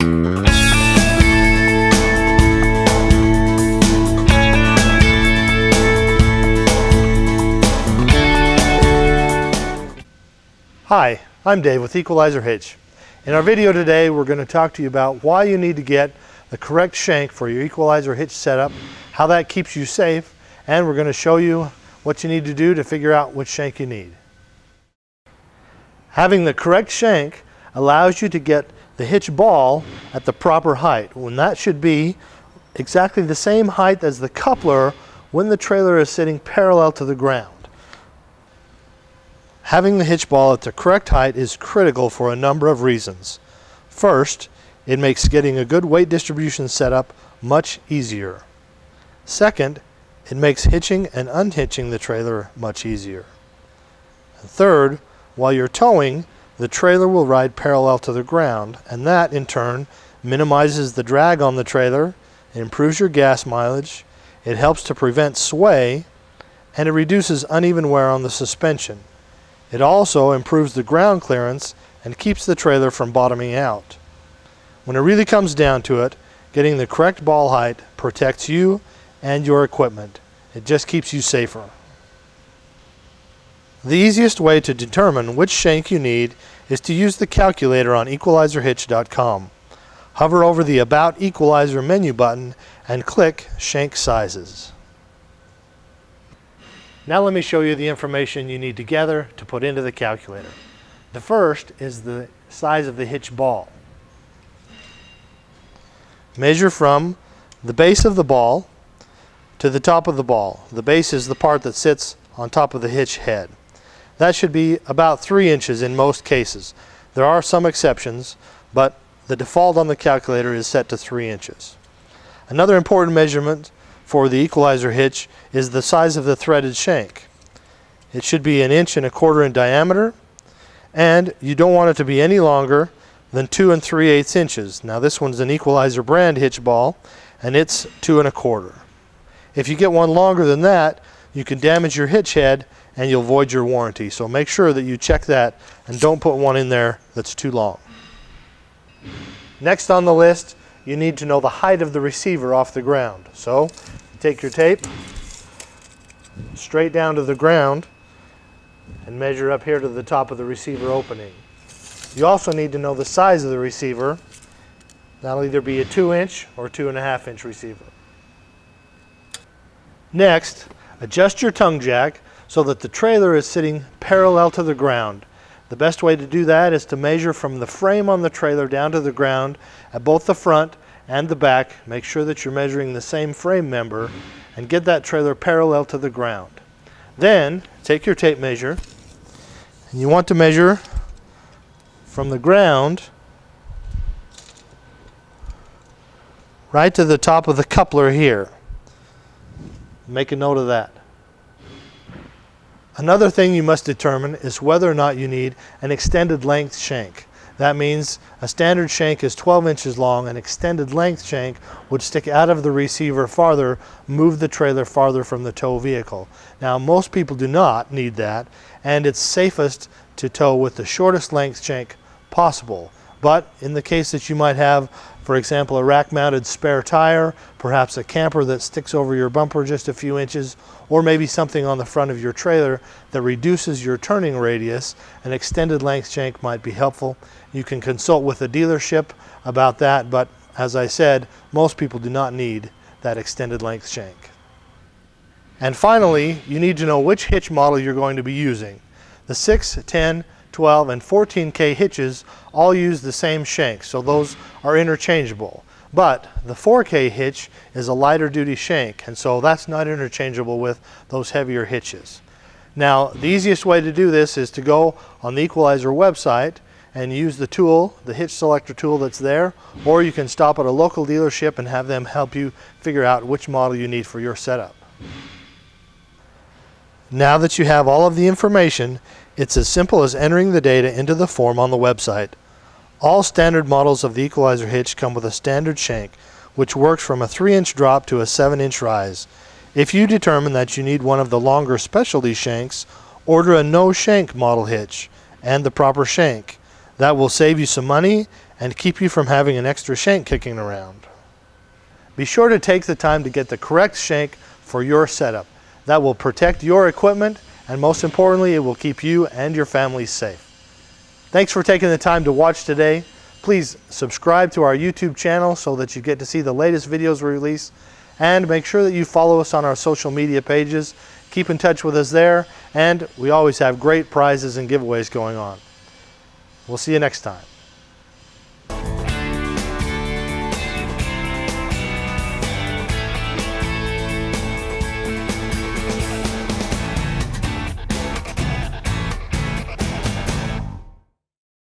Hi, I'm Dave with Equal-i-zer Hitch. In our video today, we're going to talk to you about why you need to get the correct shank for your Equal-i-zer hitch setup, how that keeps you safe, and we're going to show you what you need to do to figure out which shank you need. Having the correct shank allows you to get the hitch ball at the proper height, when that should be exactly the same height as the coupler when the trailer is sitting parallel to the ground. Having the hitch ball at the correct height is critical for a number of reasons. First, it makes getting a good weight distribution setup much easier. Second, it makes hitching and unhitching the trailer much easier. And third, while you're towing, the trailer will ride parallel to the ground, and that in turn minimizes the drag on the trailer, it improves your gas mileage, it helps to prevent sway, and it reduces uneven wear on the suspension. It also improves the ground clearance and keeps the trailer from bottoming out. When it really comes down to it, getting the correct ball height protects you and your equipment. It just keeps you safer. The easiest way to determine which shank you need is to use the calculator on equalizerhitch.com. Hover over the About Equal-i-zer menu button and click Shank Sizes. Now let me show you the information you need to gather to put into the calculator. The first is the size of the hitch ball. Measure from the base of the ball to the top of the ball. The base is the part that sits on top of the hitch head. That should be about 3 inches in most cases. There are some exceptions, but the default on the calculator is set to 3 inches. Another important measurement for the Equal-i-zer hitch is the size of the threaded shank. It should be 1.25 inches in diameter, and you don't want it to be any longer than 2 3/8 inches. Now this one's an Equal-i-zer brand hitch ball, and it's 2 1/4. If you get one longer than that, you can damage your hitch head and you'll void your warranty. So make sure that you check that and don't put one in there that's too long. Next on the list, you need to know the height of the receiver off the ground. So take your tape straight down to the ground and measure up here to the top of the receiver opening. You also need to know the size of the receiver. That'll either be a 2-inch or 2.5-inch receiver. Next, adjust your tongue jack so that the trailer is sitting parallel to the ground. The best way to do that is to measure from the frame on the trailer down to the ground at both the front and the back. Make sure that you're measuring the same frame member and get that trailer parallel to the ground. Then take your tape measure, and you want to measure from the ground right to the top of the coupler here. Make a note of that. Another thing you must determine is whether or not you need an extended length shank. That means a standard shank is 12 inches long. An extended length shank would stick out of the receiver farther, move the trailer farther from the tow vehicle. Now most people do not need that, and it's safest to tow with the shortest length shank possible. But in the case that you might have, for example, a rack-mounted spare tire, perhaps a camper that sticks over your bumper just a few inches, or maybe something on the front of your trailer that reduces your turning radius, an extended length shank might be helpful. You can consult with a dealership about that, but as I said, most people do not need that extended length shank. And finally, you need to know which hitch model you're going to be using. The 6, 10, 12, and 14K hitches all use the same shank, so those are interchangeable. But the 4K hitch is a lighter duty shank, and so that's not interchangeable with those heavier hitches. Now, the easiest way to do this is to go on the Equal-i-zer website and use the tool, the hitch selector tool that's there, or you can stop at a local dealership and have them help you figure out which model you need for your setup. Now that you have all of the information, it's as simple as entering the data into the form on the website. All standard models of the Equal-i-zer hitch come with a standard shank, which works from a 3-inch drop to a 7-inch rise. If you determine that you need one of the longer specialty shanks, order a no shank model hitch and the proper shank. That will save you some money and keep you from having an extra shank kicking around. Be sure to take the time to get the correct shank for your setup. That will protect your equipment, and most importantly, it will keep you and your family safe. Thanks for taking the time to watch today. Please subscribe to our YouTube channel so that you get to see the latest videos we release, and make sure that you follow us on our social media pages. Keep in touch with us there, and we always have great prizes and giveaways going on. We'll see you next time.